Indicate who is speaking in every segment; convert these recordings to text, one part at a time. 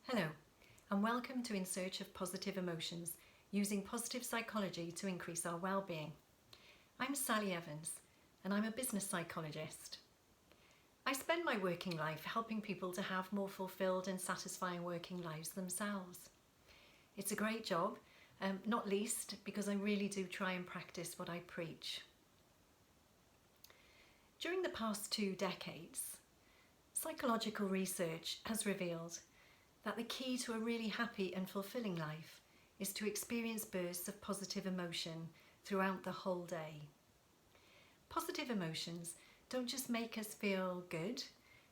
Speaker 1: Hello, and welcome to In Search of Positive Emotions, using positive psychology to increase our well-being. I'm Sally Evans, and I'm a business psychologist. I spend my working life helping people to have more fulfilled and satisfying working lives themselves. It's a great job, not least because I really do try and practice what I preach. During the past 2 decades, psychological research has revealed that the key to a really happy and fulfilling life is to experience bursts of positive emotion throughout the whole day. Positive emotions don't just make us feel good,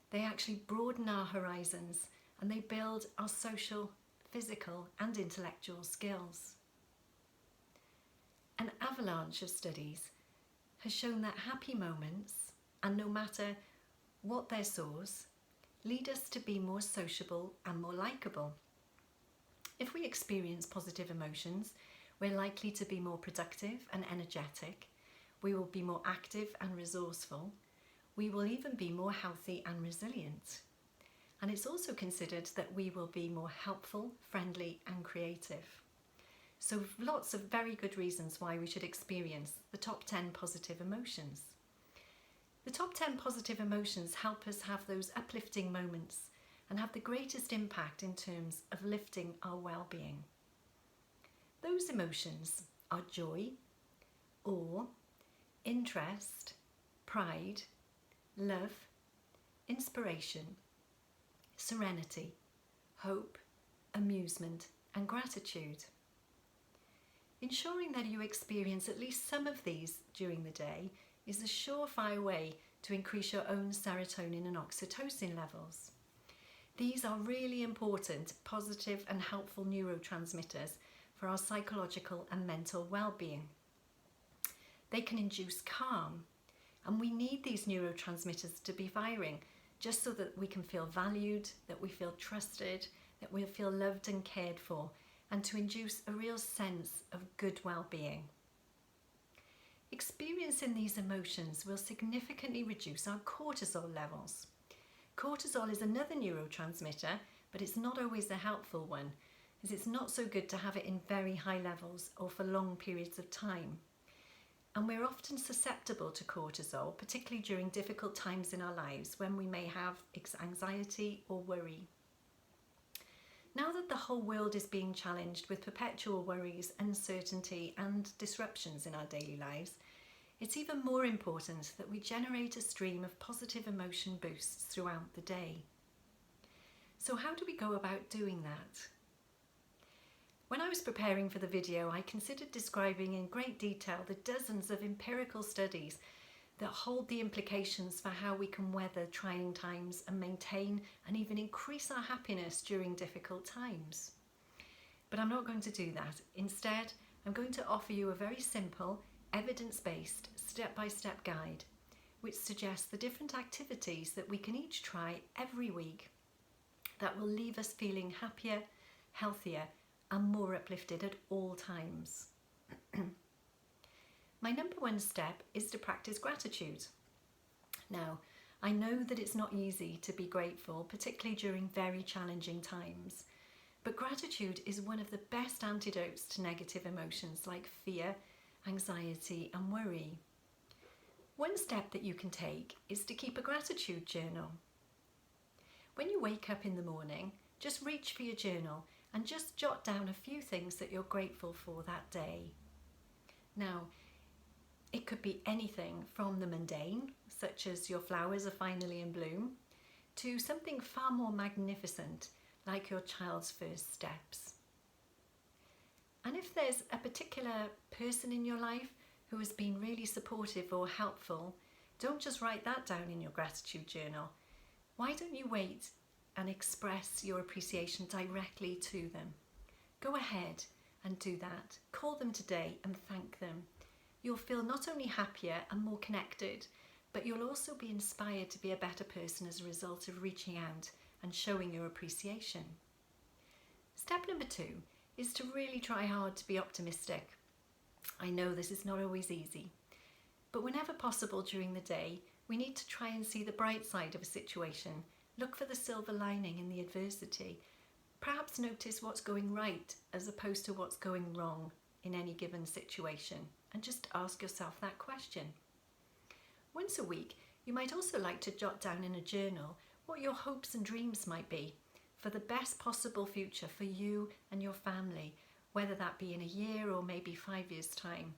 Speaker 1: they actually broaden our horizons and they build our social, physical and intellectual skills. An avalanche of studies has shown that happy moments, and no matter what their source, lead us to be more sociable and more likeable. If we experience positive emotions, we're likely to be more productive and energetic. We will be more active and resourceful. We will even be more healthy and resilient. And it's also considered that we will be more helpful, friendly and creative. So lots of very good reasons why we should experience the top 10 positive emotions. The top 10 positive emotions help us have those uplifting moments and have the greatest impact in terms of lifting our well-being. Those emotions are joy, awe, interest, pride, love, inspiration, serenity, hope, amusement, and gratitude. Ensuring that you experience at least some of these during the day is a surefire way to increase your own serotonin and oxytocin levels. These are really important, positive and helpful neurotransmitters for our psychological and mental well-being. They can induce calm, and we need these neurotransmitters to be firing just so that we can feel valued, that we feel trusted, that we feel loved and cared for, and to induce a real sense of good well-being. Experiencing these emotions will significantly reduce our cortisol levels. Cortisol is another neurotransmitter, but it's not always a helpful one, as it's not so good to have it in very high levels or for long periods of time. And we're often susceptible to cortisol, particularly during difficult times in our lives when we may have anxiety or worry. Now that the whole world is being challenged with perpetual worries, uncertainty and disruptions in our daily lives, it's even more important that we generate a stream of positive emotion boosts throughout the day. So how do we go about doing that? When I was preparing for the video, I considered describing in great detail the dozens of empirical studies that hold the implications for how we can weather trying times and maintain and even increase our happiness during difficult times. But I'm not going to do that. Instead, I'm going to offer you a very simple, evidence-based, step-by-step guide which suggests the different activities that we can each try every week that will leave us feeling happier, healthier and more uplifted at all times. My number one step is to practice gratitude. Now, I know that it's not easy to be grateful, particularly during very challenging times, but gratitude is one of the best antidotes to negative emotions like fear, anxiety and worry. One step that you can take is to keep a gratitude journal. When you wake up in the morning, just reach for your journal and just jot down a few things that you're grateful for that day. Now, it could be anything from the mundane, such as your flowers are finally in bloom, to something far more magnificent, like your child's first steps. And if there's a particular person in your life who has been really supportive or helpful, don't just write that down in your gratitude journal. Why don't you wait and express your appreciation directly to them? Go ahead and do that. Call them today and thank them. You'll feel not only happier and more connected, but you'll also be inspired to be a better person as a result of reaching out and showing your appreciation. Step number 2 is to really try hard to be optimistic. I know this is not always easy, but whenever possible during the day, we need to try and see the bright side of a situation, look for the silver lining in the adversity, Perhaps notice what's going right as opposed to what's going wrong in any given situation, and just ask yourself that question. Once a week, you might also like to jot down in a journal what your hopes and dreams might be for the best possible future for you and your family, whether that be in a year or maybe 5 years' time.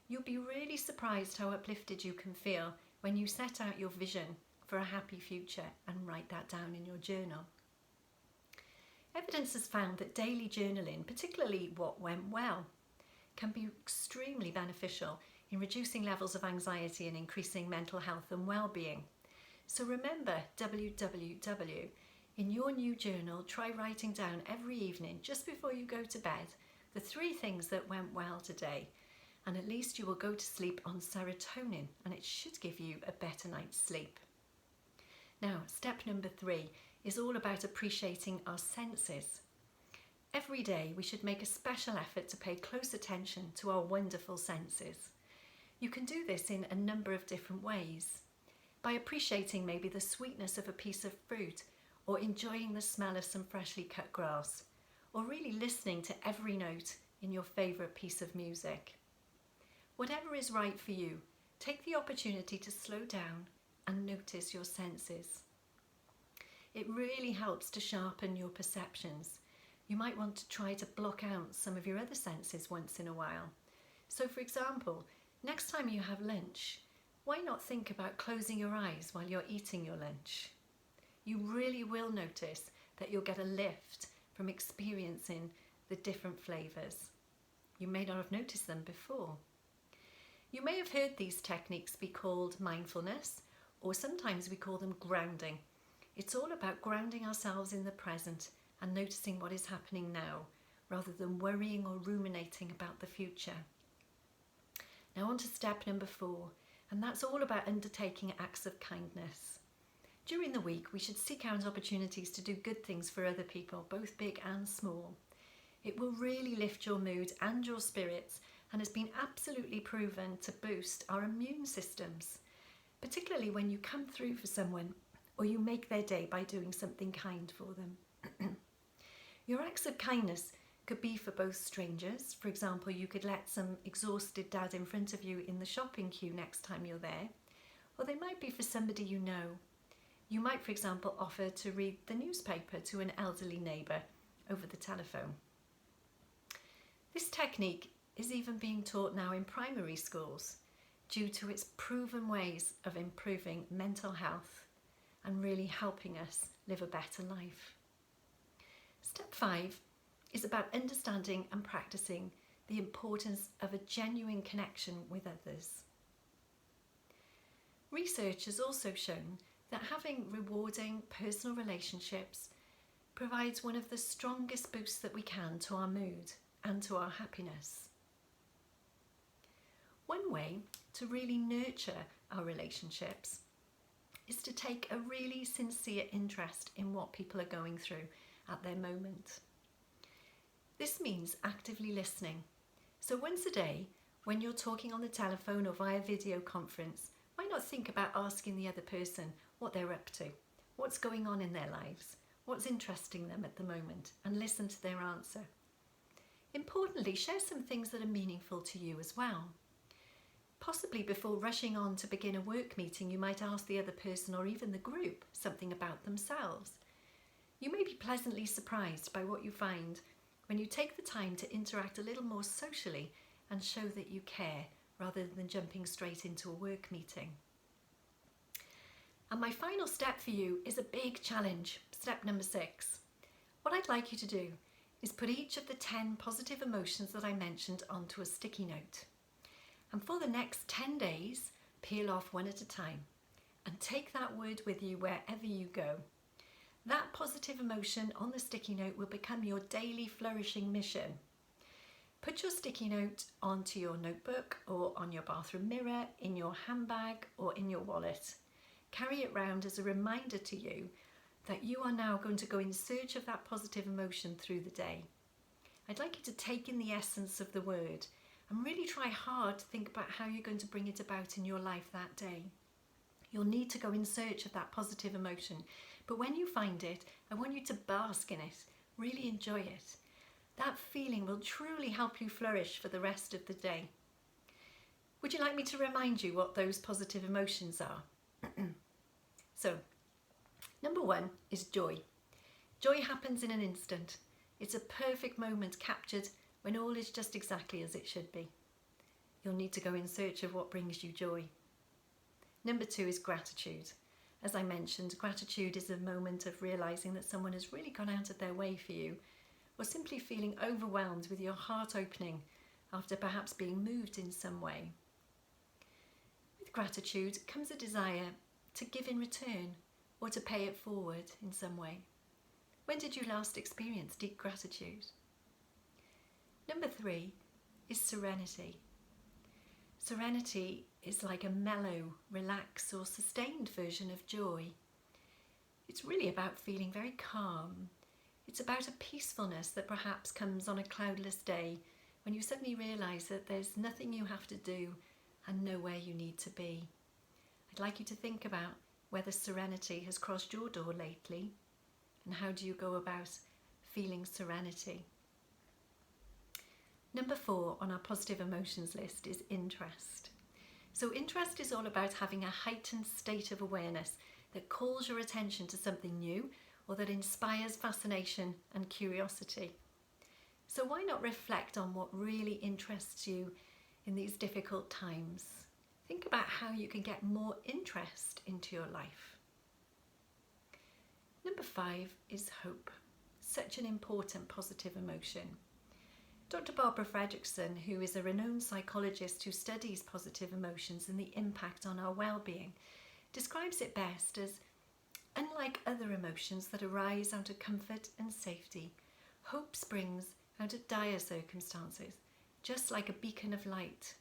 Speaker 1: You'll be really surprised how uplifted you can feel when you set out your vision for a happy future and write that down in your journal. Evidence has found that daily journaling, particularly what went well, can be extremely beneficial in reducing levels of anxiety and increasing mental health and well-being. So remember, WWW. In your new journal, try writing down every evening, just before you go to bed, the 3 things that went well today. And at least you will go to sleep on serotonin, and it should give you a better night's sleep. Now, step number 3 is all about appreciating our senses. Every day we should make a special effort to pay close attention to our wonderful senses. You can do this in a number of different ways. By appreciating maybe the sweetness of a piece of fruit, or enjoying the smell of some freshly cut grass, or really listening to every note in your favourite piece of music. Whatever is right for you, take the opportunity to slow down and notice your senses. It really helps to sharpen your perceptions. You might want to try to block out some of your other senses once in a while. So for example, next time you have lunch, why not think about closing your eyes while you're eating your lunch? You really will notice that you'll get a lift from experiencing the different flavours. You may not have noticed them before. You may have heard these techniques be called mindfulness, or sometimes we call them grounding. It's all about grounding ourselves in the present and noticing what is happening now, rather than worrying or ruminating about the future. Now on to step number 4, and that's all about undertaking acts of kindness. During the week, we should seek out opportunities to do good things for other people, both big and small. It will really lift your mood and your spirits, and has been absolutely proven to boost our immune systems, particularly when you come through for someone or you make their day by doing something kind for them. Your acts of kindness could be for both strangers. For example, you could let some exhausted dad in front of you in the shopping queue next time you're there, or they might be for somebody you know. You might, for example, offer to read the newspaper to an elderly neighbour over the telephone. This technique is even being taught now in primary schools due to its proven ways of improving mental health and really helping us live a better life. Step 5 is about understanding and practicing the importance of a genuine connection with others. Research has also shown that having rewarding personal relationships provides one of the strongest boosts that we can to our mood and to our happiness. One way to really nurture our relationships is to take a really sincere interest in what people are going through at their moment. This means actively listening. So once a day, when you're talking on the telephone or via video conference, why not think about asking the other person what they're up to, what's going on in their lives, what's interesting them at the moment, and listen to their answer. Importantly, share some things that are meaningful to you as well. Possibly before rushing on to begin a work meeting, you might ask the other person or even the group something about themselves. You may be pleasantly surprised by what you find when you take the time to interact a little more socially and show that you care, rather than jumping straight into a work meeting. And my final step for you is a big challenge, step number 6. What I'd like you to do is put each of the 10 positive emotions that I mentioned onto a sticky note. And for the next 10 days, peel off one at a time and take that word with you wherever you go. That positive emotion on the sticky note will become your daily flourishing mission. Put your sticky note onto your notebook or on your bathroom mirror, in your handbag or in your wallet. Carry it round as a reminder to you that you are now going to go in search of that positive emotion through the day. I'd like you to take in the essence of the word and really try hard to think about how you're going to bring it about in your life that day. You'll need to go in search of that positive emotion, but when you find it, I want you to bask in it Really enjoy it. That feeling will truly help you flourish for the rest of the day. Would you like me to remind you what those positive emotions are? So, number 1 is joy. Joy happens in an instant. It's a perfect moment captured when all is just exactly as it should be. You'll need to go in search of what brings you joy. Number 2 is gratitude. As I mentioned, gratitude is a moment of realising that someone has really gone out of their way for you, or simply feeling overwhelmed with your heart opening after perhaps being moved in some way. With gratitude comes a desire to give in return or to pay it forward in some way. When did you last experience deep gratitude? Number 3 is serenity. Serenity is like a mellow, relaxed or sustained version of joy. It's really about feeling very calm. It's about a peacefulness that perhaps comes on a cloudless day when you suddenly realise that there's nothing you have to do and nowhere you need to be. I'd like you to think about whether serenity has crossed your door lately, and how do you go about feeling serenity? Number 4 on our positive emotions list is interest. So interest is all about having a heightened state of awareness that calls your attention to something new or that inspires fascination and curiosity. So why not reflect on what really interests you in these difficult times? Think about how you can get more interest into your life. Number 5 is hope. Such an important positive emotion. Dr. Barbara Fredrickson, who is a renowned psychologist who studies positive emotions and the impact on our well-being, describes it best as, unlike other emotions that arise out of comfort and safety, hope springs out of dire circumstances, just like a beacon of light.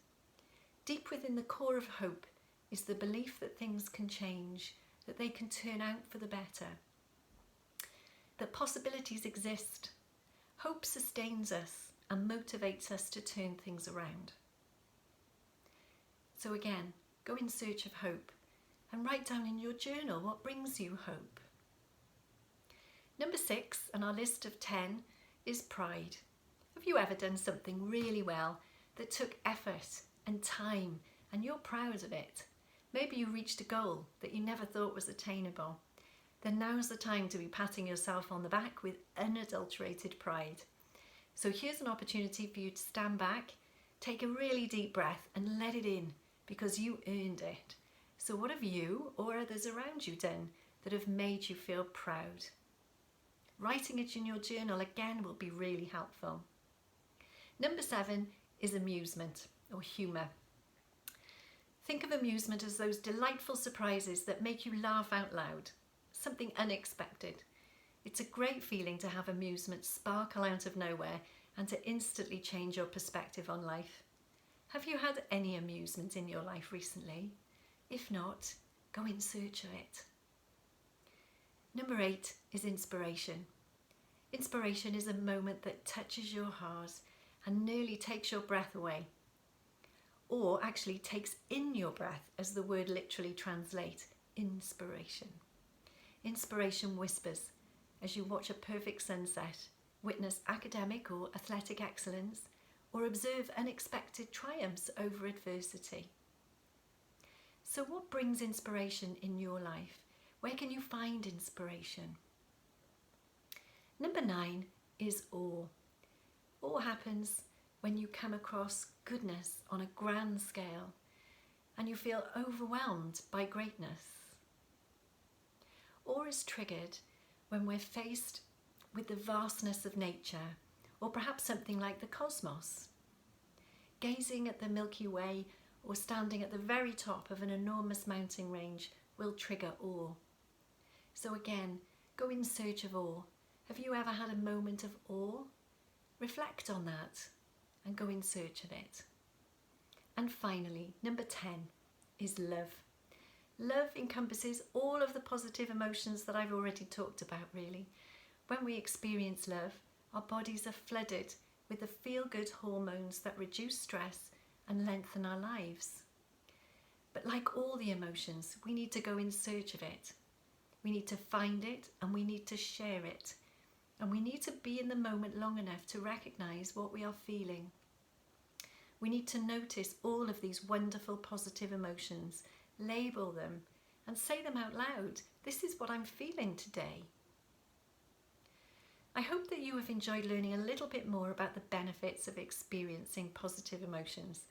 Speaker 1: Deep within the core of hope is the belief that things can change, that they can turn out for the better, that possibilities exist. Hope sustains us and motivates us to turn things around. So again, go in search of hope and write down in your journal what brings you hope. Number 6 on our list of 10 is pride. Have you ever done something really well that took effort and time and you're proud of it? Maybe you reached a goal that you never thought was attainable. Then now's the time to be patting yourself on the back with unadulterated pride. So here's an opportunity for you to stand back, take a really deep breath and let it in, because you earned it. So what have you or others around you done that have made you feel proud? Writing it in your journal again will be really helpful. Number 7 is amusement or humour. Think of amusement as those delightful surprises that make you laugh out loud, something unexpected. It's a great feeling to have amusement sparkle out of nowhere and to instantly change your perspective on life. Have you had any amusement in your life recently? If not, go in search of it. Number 8 is inspiration. Inspiration is a moment that touches your heart and nearly takes your breath away, or actually takes in your breath, as the word literally translates, inspiration. Inspiration whispers as you watch a perfect sunset, witness academic or athletic excellence, or observe unexpected triumphs over adversity. So what brings inspiration in your life? Where can you find inspiration? Number 9 is awe. Awe happens when you come across goodness on a grand scale and you feel overwhelmed by greatness. Awe is triggered when we're faced with the vastness of nature, or perhaps something like the cosmos. Gazing at the Milky Way or standing at the very top of an enormous mountain range will trigger awe. So again, go in search of awe. Have you ever had a moment of awe? Reflect on that and go in search of it. And finally, number 10 is love. Love encompasses all of the positive emotions that I've already talked about, really. When we experience love, our bodies are flooded with the feel-good hormones that reduce stress and lengthen our lives. But like all the emotions, we need to go in search of it. We need to find it and we need to share it. And we need to be in the moment long enough to recognise what we are feeling. We need to notice all of these wonderful positive emotions, label them, and say them out loud. This is what I'm feeling today. I hope that you have enjoyed learning a little bit more about the benefits of experiencing positive emotions,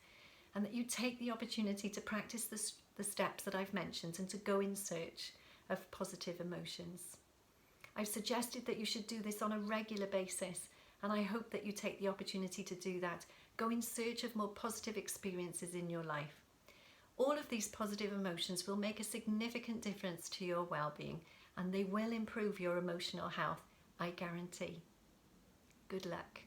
Speaker 1: and that you take the opportunity to practice the steps that I've mentioned and to go in search of positive emotions. I've suggested that you should do this on a regular basis, and I hope that you take the opportunity to do that. Go in search of more positive experiences in your life. All of these positive emotions will make a significant difference to your well-being, and they will improve your emotional health, I guarantee. Good luck.